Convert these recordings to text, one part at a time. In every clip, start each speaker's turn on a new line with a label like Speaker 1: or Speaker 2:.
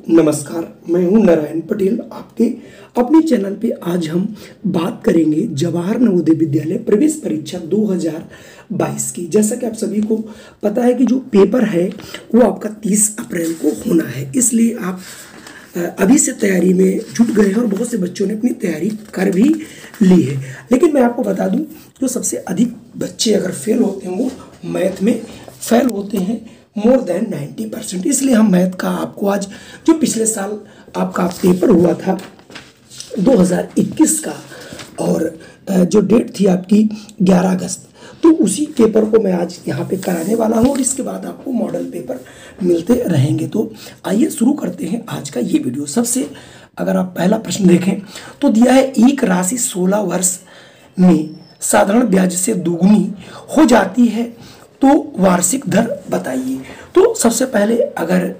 Speaker 1: नमस्कार, मैं हूं नारायण पटेल आपके अपने चैनल पे। आज हम बात करेंगे जवाहर नवोदय विद्यालय प्रवेश परीक्षा 2022 की। जैसा कि आप सभी को पता है कि जो पेपर है वो आपका 30 अप्रैल को होना है, इसलिए आप अभी से तैयारी में जुट गए हैं और बहुत से बच्चों ने अपनी तैयारी कर भी ली है। लेकिन मैं आपको बता दूं, जो सबसे अधिक बच्चे अगर फेल होते हैं वो मैथ में फेल होते हैं मोर देन 90%। इसलिए हम मैथ का आपको आज, जो पिछले साल आपका पेपर हुआ था 2021 का और जो डेट थी आपकी 11 अगस्त, तो उसी पेपर को मैं आज यहाँ पे कराने वाला हूँ और इसके बाद आपको मॉडल पेपर मिलते रहेंगे। तो आइए शुरू करते हैं आज का ये वीडियो। सबसे अगर आप पहला प्रश्न देखें तो दिया है एक राशि 16 वर्ष में साधारण ब्याज से दोगुनी हो जाती है तो वार्षिक दर बताइए। तो सबसे पहले अगर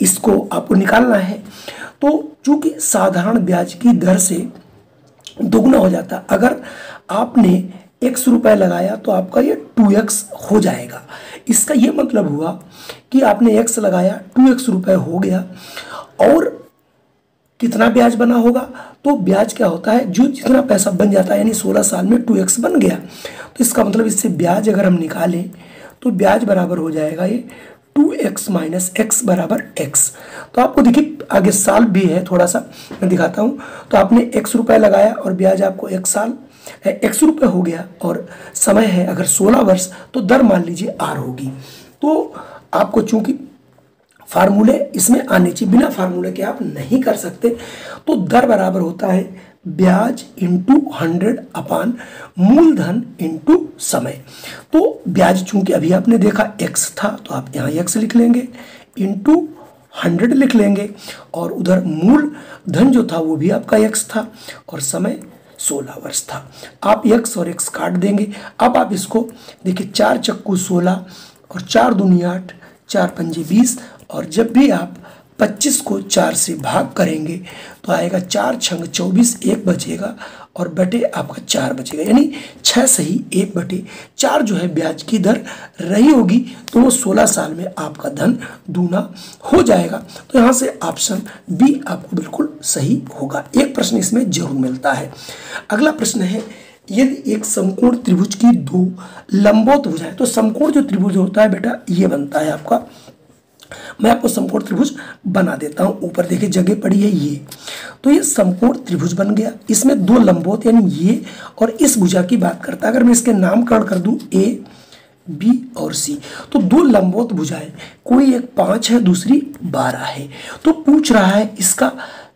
Speaker 1: इसको आपको निकालना है तो चूंकि साधारण ब्याज की दर से दोगुना हो जाता, अगर आपने ₹100 लगाया तो आपका ये 2x हो जाएगा। इसका ये मतलब हुआ कि आपने x लगाया, 2x रुपये हो गया और कितना ब्याज बना होगा। तो ब्याज क्या होता है, जो जितना पैसा बन जाता है, यानी 16 साल में 2x बन गया, तो इसका मतलब इससे ब्याज अगर हम निकालें तो ब्याज बराबर हो जाएगा ये 2x माइनस x बराबर x। तो आपको देखिए आगे साल भी है, थोड़ा सा मैं दिखाता हूँ। तो आपने ₹1 लगाया और ब्याज आपको x रुपये हो गया और समय है अगर 16 वर्ष, तो दर मान लीजिए r होगी। तो आपको चूंकि फार्मूले इसमें आने चाहिए, बिना फार्मूले के आप नहीं कर सकते। तो दर बराबर होता है ब्याज इंटू 100 अपान मूलधन इंटू समय। तो ब्याज चूंकि अभी आपने देखा x था तो आप यहाँ x लिख लेंगे, इंटू 100 लिख लेंगे और उधर मूल धन जो था वो भी आपका x था और समय 16 वर्ष था। आप x और x काट देंगे। अब आप इसको देखिए, 4 चक्कू 16 और 4 दूनी 8, 4 पंजे 20, और जब भी आप 25 को 4 से भाग करेंगे तो आएगा 4 छंग 24, 1 बचेगा और बटे आपका 4 बचेगा, यानी 6 सही 1/4 जो है ब्याज की दर रही होगी। तो वो 16 साल में आपका धन दूना हो जाएगा। तो यहाँ से ऑप्शन बी आपको बिल्कुल सही होगा। एक प्रश्न इसमें जरूर मिलता है। अगला प्रश्न है, यदि एक समकोण त्रिभुज की दो लंबवत भुजाएं, तो समकोण जो त्रिभुज होता है बेटा ये बनता है आपका, मैं आपको समकोण त्रिभुज बना देता हूं। ऊपर देखिए जगह पड़ी है ये, तो ये समकोण त्रिभुज बन गया। इसमें दो लंबवत यानी ये और इस भुजा की बात करता है। अगर मैं इसके नामकरण कर दूं A, B और C, तो दो लंबवत भुजाएं, कोई एक 5 है दूसरी 12 है। तो पूछ रहा है इसका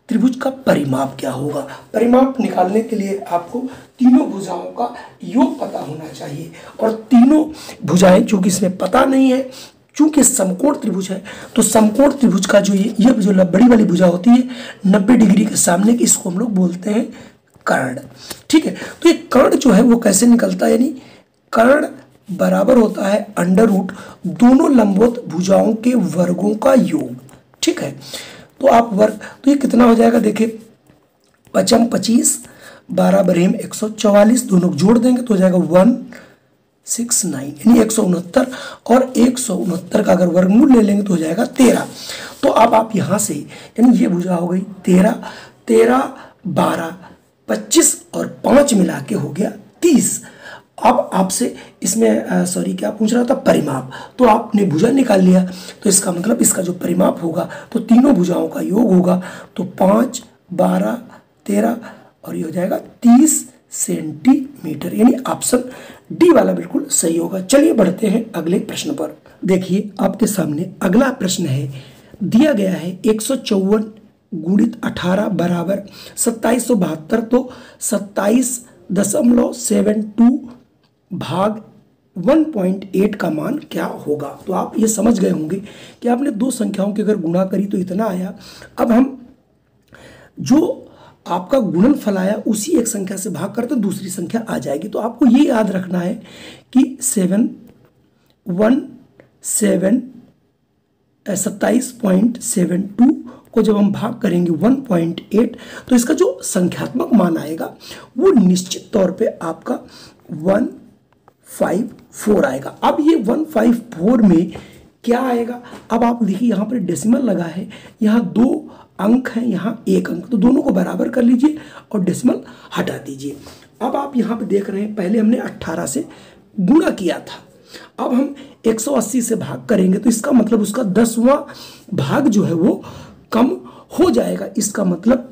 Speaker 1: त्रिभुज का परिमाप क्या होगा। परिमाप निकालने के लिए आपको तीनों भुजाओं का योग पता होना चाहिए और तीनों भुजाएं जो कि इसमें पता नहीं है, चूंकि समकोण त्रिभुज है तो समकोण त्रिभुज का जो ये जो बड़ी वाली भुजा होती है 90 डिग्री के सामने की, इसको हम लोग बोलते हैं कर्ण। ठीक है, तो ये कर्ण जो है वो कैसे निकलता है, यानी कर्ण बराबर होता है √ दोनों लंबवत भुजाओं के वर्गों का योग। ठीक है, तो आप वर्ग, तो ये कितना हो जाएगा, देखिए 5 25, 12 बरेम 144, दोनों जोड़ देंगे तो हो जाएगा 169, यानी 169, और 169 का अगर वर्गमूल ले लेंगे तो हो जाएगा 13। तो अब आप यहाँ से, यानी ये भुजा हो गई 13, 12, 25 और 5 मिला के हो गया 30। अब आपसे इसमें सॉरी क्या पूछ रहा था, परिमाप। तो आपने भुजा निकाल लिया, तो इसका मतलब इसका जो परिमाप होगा तो तीनों भुजाओं का योग होगा, तो 5, 12, 13 और ये हो जाएगा 30 सेंटीमीटर, यानी ऑप्शन डी वाला बिल्कुल सही होगा। चलिए बढ़ते हैं अगले प्रश्न पर। देखिए आपके सामने अगला प्रश्न है, दिया गया है 154 गुणित 18 बराबर 2772, तो 27.72 भाग 1.8 का मान क्या होगा। तो आप ये समझ गए होंगे कि आपने दो संख्याओं की अगर गुणा करी तो इतना आया। अब हम जो आपका गुणनफल आया उसी एक संख्या से भाग करते दूसरी संख्या आ जाएगी। तो आपको ये याद रखना है कि 27.72 को जब हम भाग करेंगे 1.8, तो इसका जो संख्यात्मक मान आएगा वो निश्चित तौर पे आपका 154 आएगा। अब ये 154 में क्या आएगा। अब आप देखिए यहाँ पर डेसिमल लगा है, यहाँ 2 अंक हैं, यहाँ 1 अंक, तो दोनों को बराबर कर लीजिए और डेसिमल हटा दीजिए। अब आप यहाँ पे देख रहे हैं पहले हमने 18 से गुणा किया था, अब हम 180 से भाग करेंगे तो इसका मतलब उसका 10वां भाग जो है वो कम हो जाएगा। इसका मतलब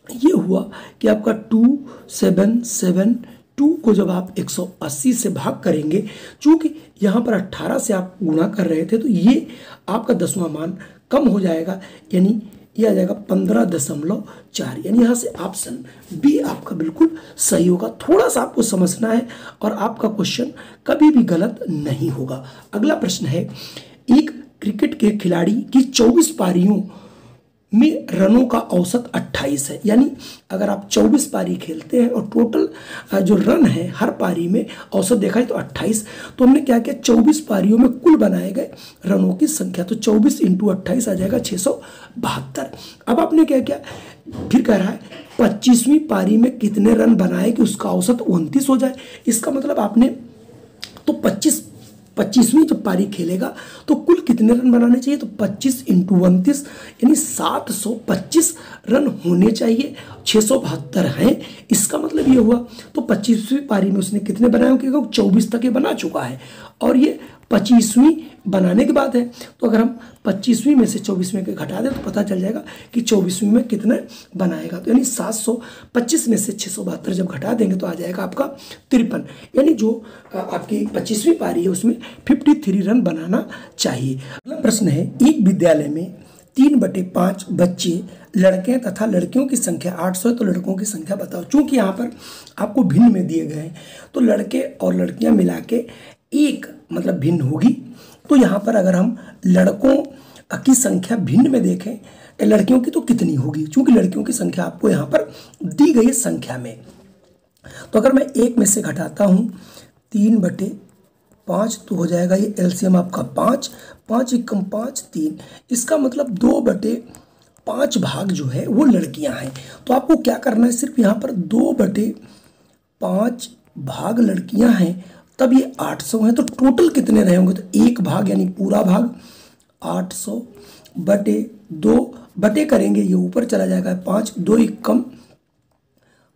Speaker 1: ये हुआ कि आपका 2772 को जब आप 180 से भाग करेंगे, चूंकि यहाँ पर 18 से आप गुणा कर रहे थे तो ये आपका 10वां मान कम हो जाएगा, यानी ये आ जाएगा 15.4, यानी यहाँ से ऑप्शन बी आपका बिल्कुल सही होगा। थोड़ा सा आपको समझना है और आपका क्वेश्चन कभी भी गलत नहीं होगा। अगला प्रश्न है, एक क्रिकेट के खिलाड़ी की 24 पारियों में रनों का औसत 28 है, यानी अगर आप 24 पारी खेलते हैं और टोटल जो रन है हर पारी में औसत देखा है तो 28, तो हमने क्या किया 24 पारियों में कुल बनाए गए रनों की संख्या, तो 24 × 28 आ जाएगा 672। अब आपने क्या किया, फिर कह रहा है 25वीं पारी में कितने रन बनाए कि उसका औसत 29 हो जाए। इसका मतलब आपने तो 25वीं जब पारी खेलेगा तो कुल कितने रन बनाने चाहिए, तो 25 × 29 यानी 725 रन होने चाहिए, 672 हैं। इसका मतलब ये हुआ तो 25वीं पारी में उसने कितने बनाए होंगे, 24 तक ये बना चुका है और ये 25वीं बनाने के बाद है, तो अगर हम 25वीं में से 24वीं के घटा दें तो पता चल जाएगा कि 24वीं में कितने बनाएगा, तो यानी 725 में से 672 जब घटा देंगे तो आ जाएगा आपका 53, यानी जो आपकी 25वीं पारी है उसमें 53 रन बनाना चाहिए। अगला प्रश्न है, एक विद्यालय में 3/5 बच्चे लड़के तथा लड़कियों की संख्या 800 है, तो लड़कों की संख्या बताओ। चूंकि यहाँ पर आपको भिन्न में दिए गए हैं तो लड़के और लड़कियां मिला के एक मतलब भिन्न होगी, तो यहाँ पर अगर हम लड़कों की संख्या भिन्न में देखें लड़कियों की तो कितनी होगी, चूंकि लड़कियों की संख्या आपको यहाँ पर दी गई संख्या में, तो अगर मैं 1 में से घटाता हूँ 3/5 तो हो जाएगा ये एलसीएम आपका 5, 5 × 5 3, इसका मतलब 2/5 भाग जो है वो लड़कियां हैं। तो आपको क्या करना है, सिर्फ यहाँ पर 2/5 भाग लड़कियां हैं, तब ये 800 हैं, तो टोटल कितने रहे होंगे, तो 1 भाग यानी पूरा भाग 800/2 बटे करेंगे, ये ऊपर चला जाएगा 5, 2 × 1 =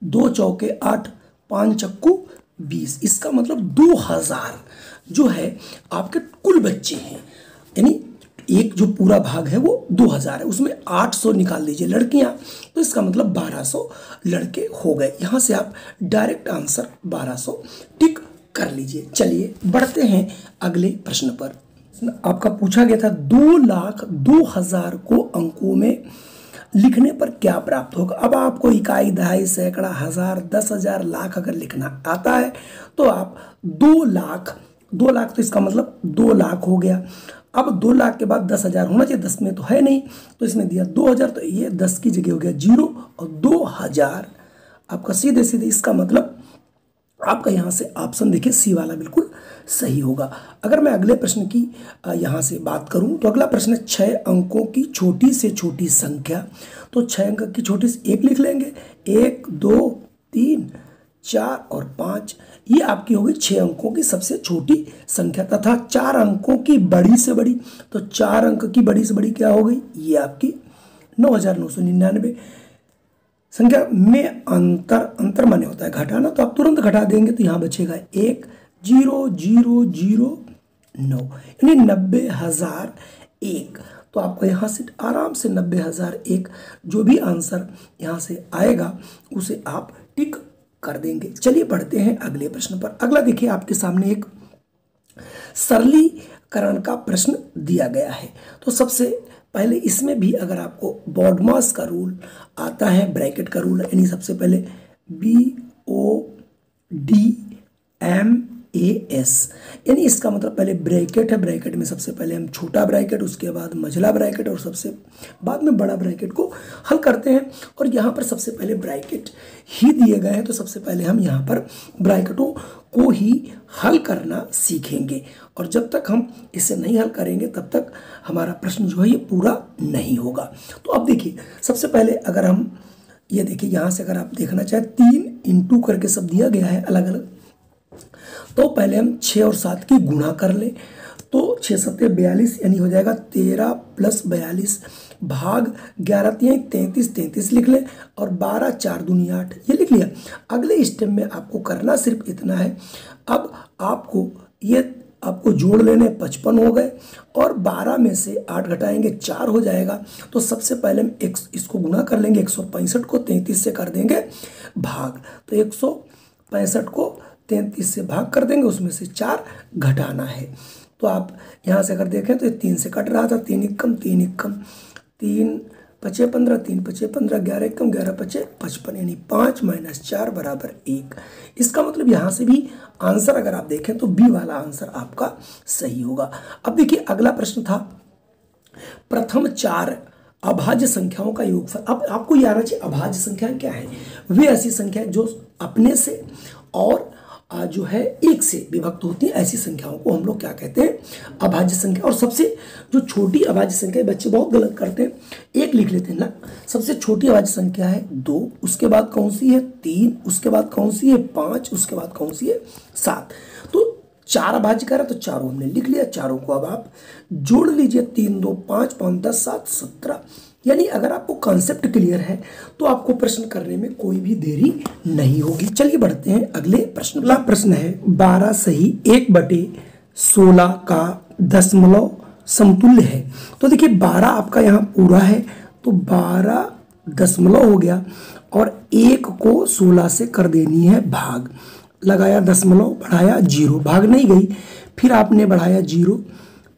Speaker 1: 2 चौके 8, 5 चक्कू 20, इसका मतलब 2000 जो है आपके कुल बच्चे हैं, यानी एक जो पूरा भाग है वो 2000 है, उसमें 800 निकाल दीजिए लड़कियां, तो इसका मतलब 1200 लड़के हो गए। यहाँ से आप डायरेक्ट आंसर 1200 टिक कर लीजिए। चलिए बढ़ते हैं अगले प्रश्न पर। आपका पूछा गया था 2,02,000 को अंकों में लिखने पर क्या प्राप्त होगा। अब आपको इकाई, दहाई, सैकड़ा, हजार, 10,000, लाख अगर लिखना आता है तो आप 2 लाख तो इसका मतलब 2 लाख हो गया। अब 2 लाख के बाद 10,000 होना चाहिए, 10 में तो है नहीं, तो इसमें दिया 2,000, तो ये 10 की जगह हो गया 0 और 2,000 आपका सीधे सीधे, इसका मतलब आपका यहाँ से ऑप्शन देखिए सी वाला बिल्कुल सही होगा। अगर मैं अगले प्रश्न की यहाँ से बात करूँ तो अगला प्रश्न है 6 अंकों की छोटी से छोटी संख्या, तो 6 अंक की छोटी से 1 लिख लेंगे, 1 2 3 4 और 5, ये आपकी होगी 6 अंकों की सबसे छोटी संख्या, तथा 4 अंकों की बड़ी से बड़ी, तो 4 अंक की बड़ी से बड़ी क्या हो गई, ये आपकी 9,999 संख्या में अंतर माने होता है घटाना, तो आप तुरंत घटा देंगे तो यहाँ बचेगा 1,0,0,0,9 यानी 90,001, तो आपको यहाँ से आराम से 90,001 जो भी आंसर यहाँ से आएगा उसे आप टिक कर देंगे। चलिए बढ़ते हैं अगले प्रश्न पर। अगला देखिए आपके सामने एक सरलीकरण का प्रश्न दिया गया है, तो सबसे पहले इसमें भी अगर आपको बॉडमास का रूल आता है, ब्रैकेट का रूल, यानी सबसे पहले BODMAS, यानी इसका मतलब पहले ब्रैकेट है, ब्रैकेट में सबसे पहले हम छोटा ब्रैकेट, उसके बाद मझला ब्रैकेट और सबसे बाद में बड़ा ब्रैकेट को हल करते हैं। और यहाँ पर सबसे पहले ब्रैकेट ही दिए गए हैं, तो सबसे पहले हम यहाँ पर ब्रैकेटों को ही हल करना सीखेंगे, और जब तक हम इसे नहीं हल करेंगे तब तक हमारा प्रश्न जो है ये पूरा नहीं होगा। तो अब देखिए सबसे पहले अगर हम ये देखिए यहाँ से अगर आप देखना चाहें 3 × करके सब दिया गया है अलग अलग, तो पहले हम 6 और 7 की गुणा कर लें, तो 6 सत्ते 42 यानी हो जाएगा 13 + 42 भाग 11 तियां 33, 33 लिख लें और 12 4 दूनी 8 ये लिख लिया। अगले स्टेप में आपको करना सिर्फ इतना है, अब आपको जोड़ लेने 55 हो गए और 12 में से 8 घटाएंगे 4 हो जाएगा। तो सबसे पहले हम इसको गुणा कर लेंगे, 165 को 33 से कर देंगे भाग, तो 165 को 33 से भाग कर देंगे, उसमें से 4 घटाना है। तो आप यहाँ से अगर देखें तो 3 से कट रहा था, 3 एकम 3 एकम 3 पचे 15, 3 पचे 15, 11 एकम 11 पचे 55 यानी 5 - 4 = 1। इसका मतलब यहाँ से भी आंसर अगर आप देखें तो बी वाला आंसर आपका सही होगा। अब देखिए अगला प्रश्न था प्रथम 4 अभाज्य संख्याओं का योगफल। अब आपको याद रखिए अभाज्य संख्याएं क्या है, वे ऐसी संख्याएं जो अपने से और जो है 1 से विभक्त होती है, ऐसी संख्याओं को हम लोग क्या कहते हैं, अभाज्य संख्या। और सबसे जो छोटी अभाज्य संख्या, बच्चे बहुत गलत करते हैं, 1 लिख लेते हैं ना। सबसे छोटी अभाज्य संख्या है 2, उसके बाद कौन सी है 3, उसके बाद कौन सी है 5, उसके बाद कौन सी है 7। तो 4 अभाज्य कर रहा तो चारों हमने लिख लिया, चारों को अब आप जोड़ लीजिए, 3 2 5 5 10 7 17। यानी अगर आपको कॉन्सेप्ट क्लियर है तो आपको प्रश्न करने में कोई भी देरी नहीं होगी। चलिए बढ़ते हैं अगले प्रश्न। अगला प्रश्न है 12 सही 1/16 का दशमलव समतुल्य है। तो देखिए 12 आपका यहाँ पूरा है तो 12 दशमलव हो गया और 1 को 16 से कर देनी है भाग, लगाया दशमलव बढ़ाया 0, भाग नहीं गई, फिर आपने बढ़ाया 0,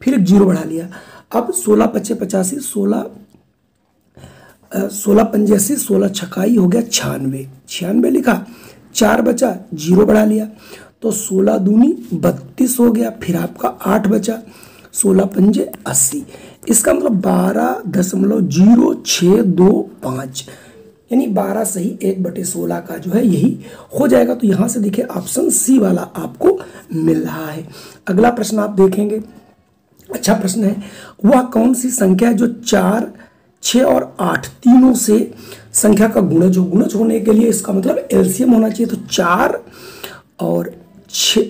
Speaker 1: फिर एक 0 बढ़ा लिया। अब 16 × 5 = 85, 16 × 5 = 80, 16 छकाई हो गया 96, 96 लिखा, 4 बचा 0 बढ़ा लिया तो 16 दूनी 32 हो गया, फिर आपका 8 बचा, 16 × 5 = 80। इसका मतलब 12.0625 यानी 12 सही 1/16 का जो है यही हो जाएगा। तो यहाँ से देखिए ऑप्शन सी वाला आपको मिल रहा है। अगला प्रश्न आप देखेंगे, अच्छा प्रश्न है, वह कौन सी संख्या है जो 4 6 और 8 तीनों से संख्या का गुणज हो। गुणज होने के लिए इसका मतलब एलसीएम होना चाहिए, तो 4 और 6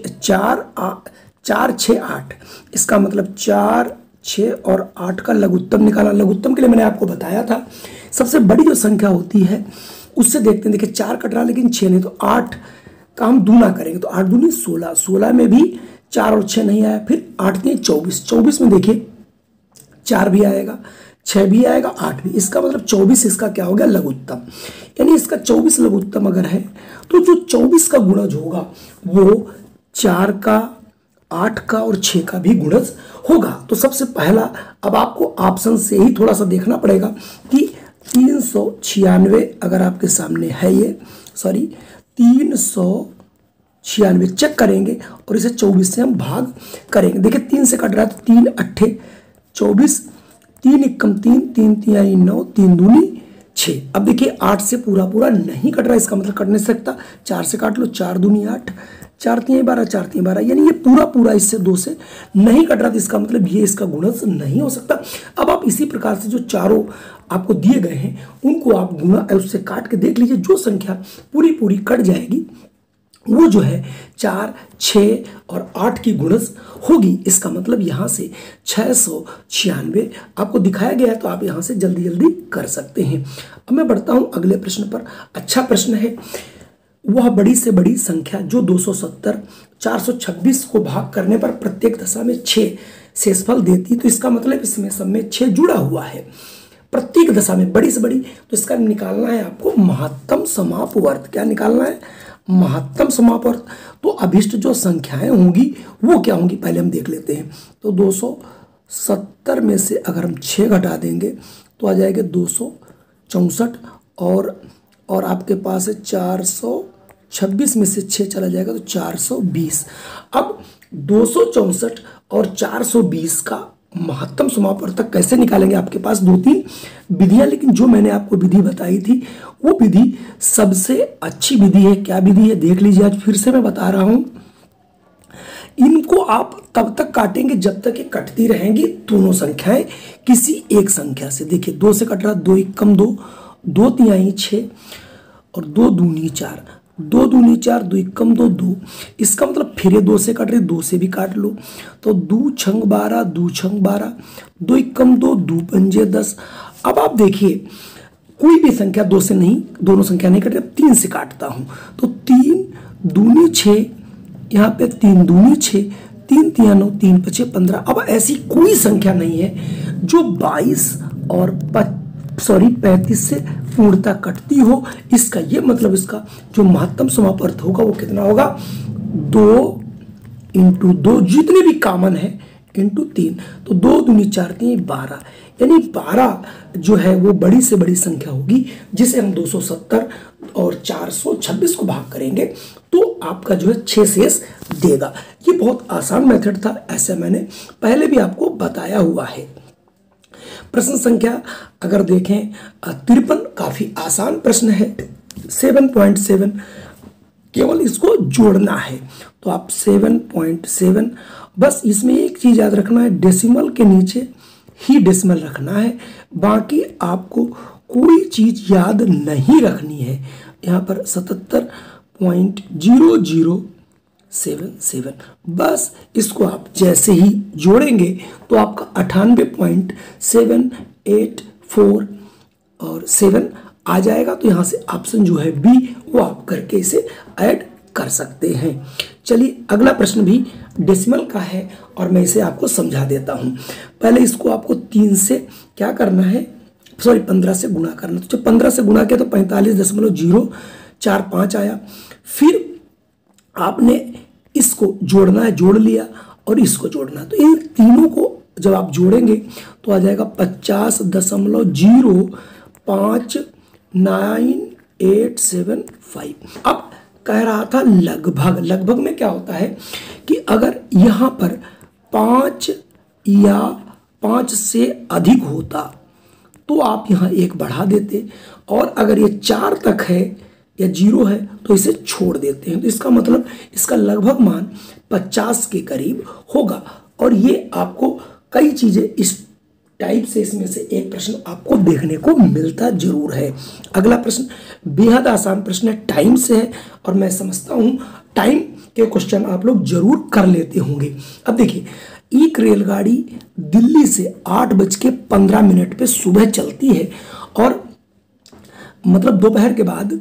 Speaker 1: 4 6 8, इसका मतलब 4 6 और 8 का लघुत्तम निकालना। लघुत्तम के लिए मैंने आपको बताया था सबसे बड़ी जो संख्या होती है उससे देखते हैं। देखिए 4 कट रहा लेकिन 6 नहीं, तो 8 का हम दूना करेंगे, तो 8 दूनी 16, 16 में भी 4 और 6 नहीं आया, फिर 8 × 24, 24 में देखिए 4 भी आएगा, 6 भी आएगा, 8 भी, इसका मतलब 24 इसका क्या हो गया लघुत्तम। यानी इसका 24 लघुत्तम अगर है तो जो 24 का गुणज होगा वो 4 का 8 का और 6 का भी गुणज होगा। तो सबसे पहला अब आपको ऑप्शन से ही थोड़ा सा देखना पड़ेगा कि 396 अगर आपके सामने है, ये सॉरी 396 चेक करेंगे और इसे 24 से हम भाग करेंगे। देखिए 3 से कट रहा है तो 3 8 24, 3 एकम 3, 3 तिहाई 9, 3 दूनी 6। अब देखिए 8 से पूरा नहीं कट रहा, इसका मतलब कट नहीं सकता, 4 से काट लो, 4 दूनी 8, 4 तिहाई 12, 4 तिहाई 12, यानी ये पूरा इससे 2 से नहीं कट रहा, तो इसका मतलब ये इसका गुणज नहीं हो सकता। अब आप इसी प्रकार से जो चारों आपको दिए गए हैं उनको आप गुणा उससे काट के देख लीजिए, जो संख्या पूरी कट जाएगी वो जो है 4 6 और 8 की गुणज होगी। इसका मतलब यहाँ से 696 आपको दिखाया गया है, तो आप यहाँ से जल्दी कर सकते हैं। अब मैं बढ़ता हूँ अगले प्रश्न पर। अच्छा प्रश्न है, वह बड़ी से बड़ी संख्या जो 270 426 को भाग करने पर प्रत्येक दशा में 6 शेषफल देती, तो इसका मतलब इसमें सब में 6 जुड़ा हुआ है प्रत्येक दशा में, बड़ी से बड़ी। तो इसका निकालना है आपको महत्तम समापवर्त। क्या निकालना है? महत्तम समापवर्त। तो अभिष्ट जो संख्याएं होंगी वो क्या होंगी पहले हम देख लेते हैं। तो 270 में से अगर हम 6 घटा देंगे तो आ जाएगा 264 और आपके पास है 426 में से 6 चला जाएगा तो 420। अब 264 और 420 का महत्तम समापवर्तक कैसे निकालेंगे? आपके पास 2-3 विधियां, लेकिन जो मैंने आपको विधि बताई थी वो विधि सबसे अच्छी विधि है। क्या विधि है देख लीजिए, आज फिर से मैं बता रहा हूं। इनको आप तब तक काटेंगे जब तक ये कटती रहेंगी दोनों संख्याएं किसी एक संख्या से। देखिए 2 से कट रहा, 2 एकम 2, 2 तिहाई 6 और 2 दूनी 4। दो दूनी 4, 2 कम 2, 2। इसका मतलब फिर ये 2 से कट रही, 2 से भी काट लो। तो 2 छंग 12, 2 छंग 12, 2 कम 2, 2 पंजे 10। अब आप देखिए कोई भी संख्या 2 से नहीं, दोनों संख्या नहीं कट रही, 3 से काटता हूं तो 3 दूनी 6, यहाँ पे 3 दूनी 6, 3 तिया 9, 3 पचे 15। अब ऐसी कोई संख्या नहीं है जो 22 और 35 से पूर्णता कटती हो। इसका ये मतलब इसका जो महत्तम समापर्थ होगा वो कितना होगा, 2 इंटू 2 जितने भी कॉमन है इंटू 3। तो 2 दूनी 4, 3 12, यानी 12 जो है वो बड़ी से बड़ी संख्या होगी जिसे हम 270 और 426 को भाग करेंगे तो आपका जो है 6 शेष देगा। ये बहुत आसान मेथड था, ऐसे मैंने पहले भी आपको बताया हुआ है। प्रश्न संख्या अगर देखें 53, काफी आसान प्रश्न है। 7.7 केवल इसको जोड़ना है। तो आप 7.7, बस इसमें एक चीज याद रखना है, डेसिमल के नीचे ही डेसिमल रखना है, बाकी आपको कोई चीज याद नहीं रखनी है। यहाँ पर 77.0077, बस इसको आप जैसे ही जोड़ेंगे तो आपका 98.784 और 7 आ जाएगा। तो यहाँ से ऑप्शन जो है बी वो आप करके इसे ऐड कर सकते हैं। चलिए अगला प्रश्न भी डेसिमल का है और मैं इसे आपको समझा देता हूं। पहले इसको आपको 3 से क्या करना है, सॉरी 15 से गुणा करना। तो जब 15 से गुणा किया तो 45.045 आया। फिर आपने इसको जोड़ना है, जोड़ लिया, और इसको जोड़ना है। तो इन तीनों को जब आप जोड़ेंगे तो आ जाएगा 50.05875। अब कह रहा था लगभग, लगभग में क्या होता है कि अगर यहाँ पर 5 या 5 से अधिक होता तो आप यहाँ 1 बढ़ा देते, और अगर ये 4 तक है या 0 है तो इसे छोड़ देते हैं। तो इसका मतलब इसका लगभग मान 50 के करीब होगा। और ये आपको कई चीजें इस टाइप से, इसमें से एक प्रश्न आपको देखने को मिलता जरूर है। अगला प्रश्न बेहद आसान प्रश्न है, टाइम से है, और मैं समझता हूं टाइम के क्वेश्चन आप लोग जरूर कर लेते होंगे। अब देखिए, एक रेलगाड़ी दिल्ली से 8:15 पे सुबह चलती है और मतलब दोपहर के बाद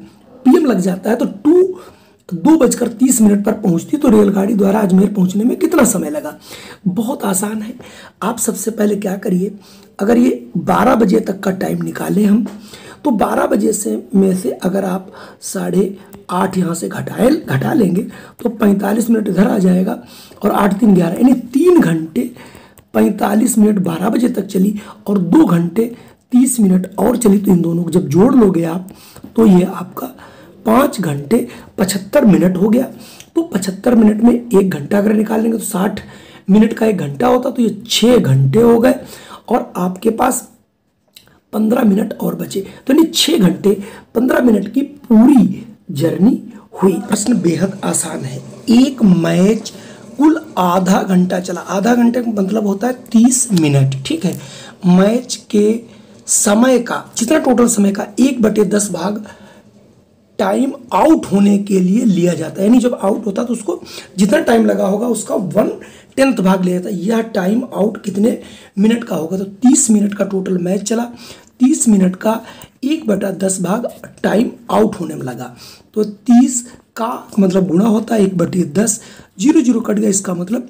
Speaker 1: पीएम लग जाता है तो 2:30 पर पहुंचती। तो रेलगाड़ी द्वारा अजमेर पहुंचने में कितना समय लगा? बहुत आसान है। आप सबसे पहले क्या करिए, अगर ये 12 बजे तक का टाइम निकालें हम, तो 12 बजे से में से अगर आप 8:30 यहाँ से घटा लेंगे तो 45 मिनट इधर आ जाएगा, और 8 3 11, यानी 3 घंटे 45 मिनट 12 बजे तक चली और 2 घंटे 30 मिनट और चली। तो इन दोनों को जब जोड़ लोगे आप तो ये आपका 5 घंटे 75 मिनट हो गया। तो 75 मिनट में 1 घंटा अगर निकालेंगे तो 60 मिनट का 1 घंटा होता, तो ये 6 घंटे हो गए, और आपके पास 15 मिनट और बचे। तो यानी 6 घंटे 15 मिनट की पूरी जर्नी हुई। प्रश्न बेहद आसान है। एक मैच कुल आधा घंटा चला, आधा घंटे का मतलब होता है 30 मिनट, ठीक है। मैच के समय का जितना टोटल समय का 1/10 भाग टाइम आउट होने के लिए लिया जाता है, यानी जब आउट होता है तो उसको जितना टाइम लगा होगा उसका 1/10 भाग लिया जाता है। यह टाइम आउट कितने मिनट का होगा? तो 30 मिनट का टोटल मैच चला, 30 मिनट का 1/10 भाग टाइम आउट होने में लगा। तो 30 का मतलब गुणा होता है 1/10, 0 0 कट गया, इसका मतलब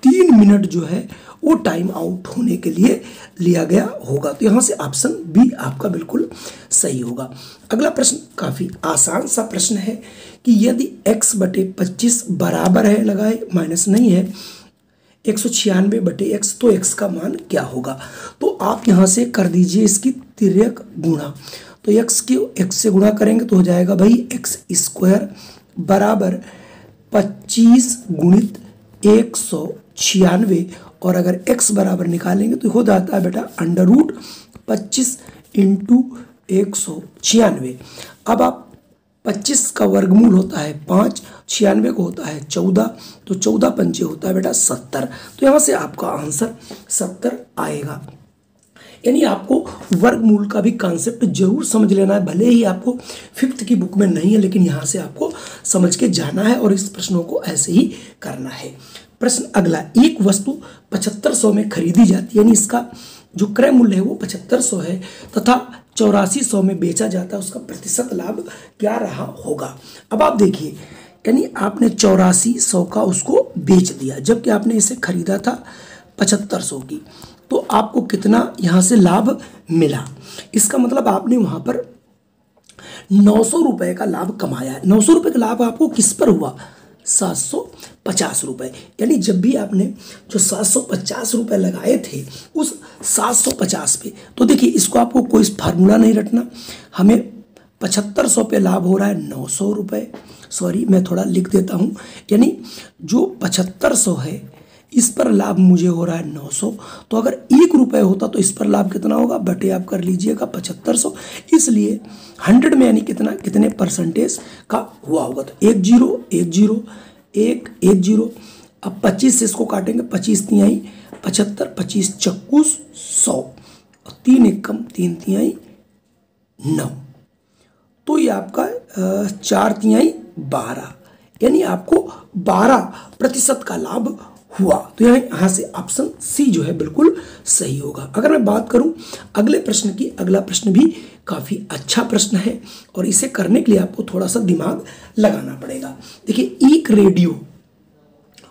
Speaker 1: 3 मिनट जो है वो टाइम आउट होने के लिए लिया गया होगा। तो यहाँ से ऑप्शन बी आपका बिल्कुल सही होगा। अगला प्रश्न काफी आसान सा प्रश्न है कि यदि x/25 बराबर है, लगाए माइनस नहीं है, 196/x, तो x का मान क्या होगा? तो आप यहाँ से कर दीजिए इसकी तिर्यक गुणा। तो x से गुणा करेंगे तो हो जाएगा भाई x² बराबर 25 गुणित 196, और अगर x बराबर निकालेंगे तो हो जाता है बेटा √25 × 196। अब आप 25 का वर्गमूल होता है 5, 96 को होता है 14, तो 14 पंचे होता है बेटा 70। तो यहाँ से आपका आंसर 70 आएगा। यानी आपको वर्गमूल का भी कॉन्सेप्ट जरूर समझ लेना है, भले ही आपको 5th की बुक में नहीं है, लेकिन यहाँ से आपको समझ के जाना है और इस प्रश्नों को ऐसे ही करना है। प्रश्न अगला, एक वस्तु 7500 में खरीदी जाती है, यानी इसका जो क्रय मूल्य है वो 7500 है तथा 8400 में बेचा जाता है, उसका प्रतिशत लाभ क्या रहा होगा। अब आप देखिए, यानी आपने 8400 का उसको बेच दिया, जबकि आपने इसे खरीदा था 7500 की, तो आपको कितना यहाँ से लाभ मिला। इसका मतलब आपने वहाँ पर 900 रुपये का लाभ कमाया है। 900 रुपये का लाभ आपको किस पर हुआ, 750 रुपये। यानी जब भी आपने जो 750 रुपये लगाए थे उस 750 पे, तो देखिए इसको आपको कोई फार्मूला नहीं रटना, हमें 7500 पे लाभ हो रहा है 900 रुपये, सॉरी मैं थोड़ा लिख देता हूँ, यानी जो 7500 है इस पर लाभ मुझे हो रहा है 900, तो अगर 1 रुपये होता तो इस पर लाभ कितना होगा, बटे आप कर लीजिएगा 7500, इसलिए 100 में यानी कितने परसेंटेज का हुआ होगा, तो 1 0 1 0 1 1 0। अब 25 से इसको काटेंगे, 25 तिहाई 75, 25 चक्कू 100, 3 एकम 3 तिहाई 9, तो ये आपका 4 तिहाई 12, यानी आपको 12% का लाभ हुआ। तो यहाँ से ऑप्शन सी जो है बिल्कुल सही होगा। अगर मैं बात करूं अगले प्रश्न की, अगला प्रश्न भी काफ़ी अच्छा प्रश्न है और इसे करने के लिए आपको थोड़ा सा दिमाग लगाना पड़ेगा। देखिए, एक रेडियो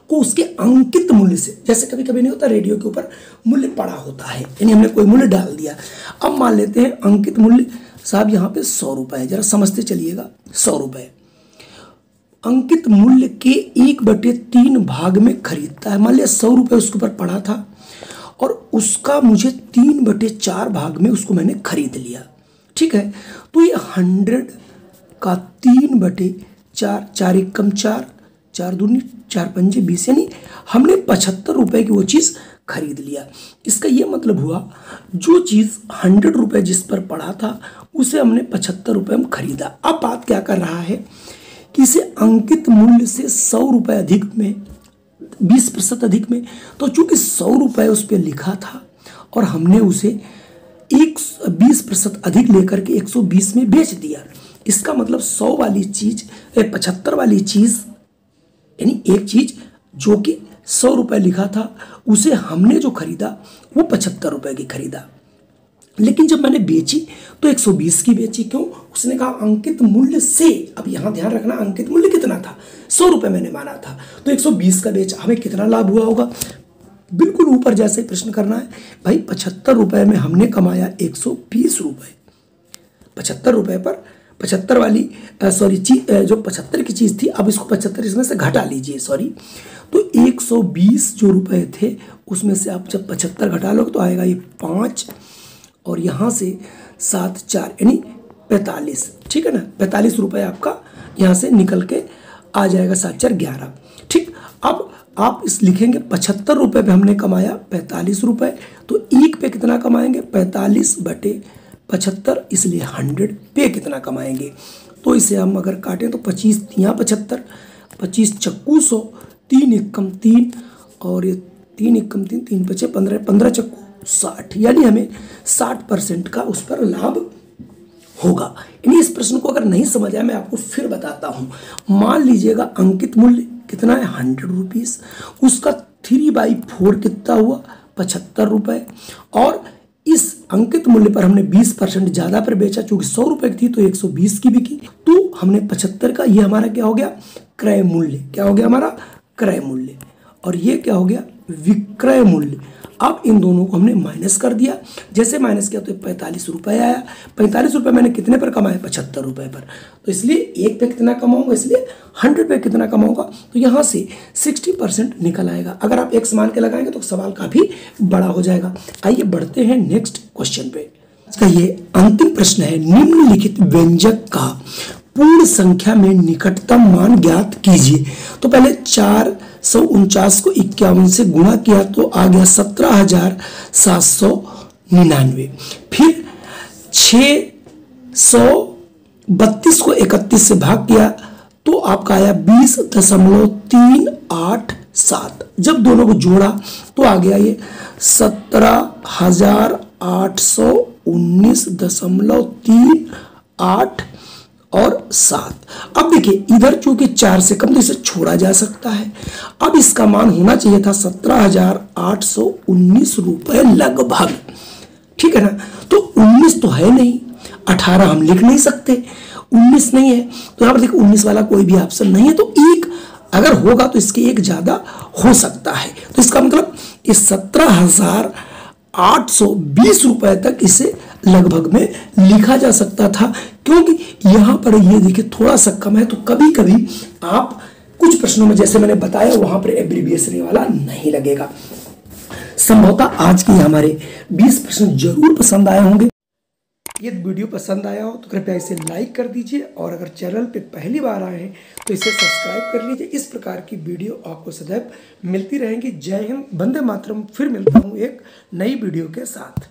Speaker 1: को उसके अंकित मूल्य से, जैसे कभी कभी नहीं होता रेडियो के ऊपर मूल्य पड़ा होता है, यानी हमने कोई मूल्य डाल दिया। अब मान लेते हैं अंकित मूल्य साहब यहाँ पे 100 रुपये है, जरा समझते चलिएगा, 100 रुपये अंकित मूल्य के 1/3 भाग में खरीदता है। मान लिया 100 रुपये उसके ऊपर पड़ा था और उसका मुझे 3/4 भाग में उसको मैंने खरीद लिया, ठीक है। तो ये 100 का 3/4, 4 एकम 4, 4 दूनी 4 पंजे 20, यानी हमने 75 रुपये की वो चीज़ खरीद लिया। इसका ये मतलब हुआ जो चीज़ 100 रुपये जिस पर पड़ा था उसे हमने 75 रुपये में खरीदा। अब बात क्या कर रहा है कि इसे अंकित मूल्य से 100 रुपये अधिक में, 20% अधिक में, तो चूंकि 100 रुपये उस पर लिखा था और हमने उसे 20% अधिक लेकर के 120 में बेच दिया। इसका मतलब 100 वाली चीज 75 वाली चीज, यानी एक चीज जो कि 100 रुपये लिखा था उसे हमने जो खरीदा वो 75 रुपये की खरीदा, लेकिन जब मैंने बेची तो 120 की बेची। क्यों? उसने कहा अंकित मूल्य से। अब यहाँ ध्यान रखना, अंकित मूल्य कितना था, 100 रुपये मैंने माना था, तो 120 का बेचा, हमें कितना लाभ हुआ होगा, बिल्कुल ऊपर जैसे प्रश्न करना है भाई। 75 रुपये में हमने कमाया 120 रुपये। 75 रुपये पर 75 वाली सॉरी चीज, जो 75 की चीज़ थी, अब इसको 75 इसमें से घटा लीजिए, सॉरी, तो 120 जो रुपये थे उसमें से आप जब 75 घटा लोगे तो आएगा ये 5 और यहाँ से 7 4 यानी 45, ठीक है ना। 45 रुपये आपका यहाँ से निकल के आ जाएगा, 7 4 11, ठीक। अब आप इस लिखेंगे 75 रुपये पे हमने कमाया 45 रुपये, तो एक पे कितना कमाएंगे, 45/75, इसलिए 100 पे कितना कमाएंगे। तो इसे हम अगर काटें तो 25 तिया 75, 25 चक्कू 100, 3 एकम 3 और ये 3 एकम 3, 3 पचे 15, 15 चक्कू 60, यानी हमें 60% का उस पर लाभ होगा। यानी इस प्रश्न को अगर नहीं समझ आया मैं आपको फिर बताता हूँ। मान लीजिएगा अंकित मूल्य कितना है, 100 रुपीज़, उसका 3/4 कितना हुआ, 75 रुपये, और इस अंकित मूल्य पर हमने 20% ज़्यादा पर बेचा, चूंकि 100 रुपये की थी तो 120 की बिकी, तो हमने 75 का, ये हमारा क्या हो गया, क्रय मूल्य। क्या हो गया हमारा, क्रय मूल्य, और ये क्या हो गया, विक्रय मूल्य। अब इन दोनों को हमने माइनस कर दिया, जैसे माइनस किया तो 45 रुपये आया। 45 रुपये मैंने कितने पर कमाया, 75 रुपये पर, तो इसलिए एक पे कितना कमाऊंगा, इसलिए 100 पे कितना कमाऊंगा, तो यहाँ से 60% निकल आएगा। अगर आप एक्स मान के लगाएंगे तो सवाल काफ़ी बड़ा हो जाएगा। आइए बढ़ते हैं नेक्स्ट क्वेश्चन पे। इसका ये अंतिम प्रश्न है, निम्नलिखित व्यंजक का पूर्ण संख्या में निकटतम मान ज्ञात कीजिए। तो पहले 449 को 51 से गुणा किया तो आ गया 17,799। फिर 632 को 31 से भाग किया तो आपका आया 20.387। जब दोनों को जोड़ा तो आ गया ये 17,000 819.38 और 7। अब देखिए इधर चूंकि 4 से कम तो इसे छोड़ा जा सकता है। अब इसका मान होना चाहिए था 17,819 रुपए लगभग, ठीक है ना। तो 19 तो है नहीं, 18 हम लिख नहीं सकते, 19 नहीं है, तो यहां पर देखिए 19 वाला कोई भी ऑप्शन नहीं है। तो एक अगर होगा तो इसके एक ज्यादा हो सकता है, तो इसका मतलब इस 17,820 रुपए तक इसे लगभग में लिखा जा सकता था, क्योंकि यहां पर ये देखिए थोड़ा सा कम है। तो कभी कभी आप कुछ प्रश्नों में जैसे मैंने बताया वहां पर एब्रिविएशन वाला नहीं लगेगा। संभवतः आज के हमारे 20 प्रश्न जरूर पसंद आए होंगे। यदि वीडियो पसंद आया हो तो कृपया इसे लाइक कर दीजिए, और अगर चैनल पे पहली बार आए हैं तो इसे सब्सक्राइब कर लीजिए। इस प्रकार की वीडियो आपको सदैव मिलती रहेंगी। जय हिंद, वंदे मातरम। फिर मिलता हूँ एक नई वीडियो के साथ।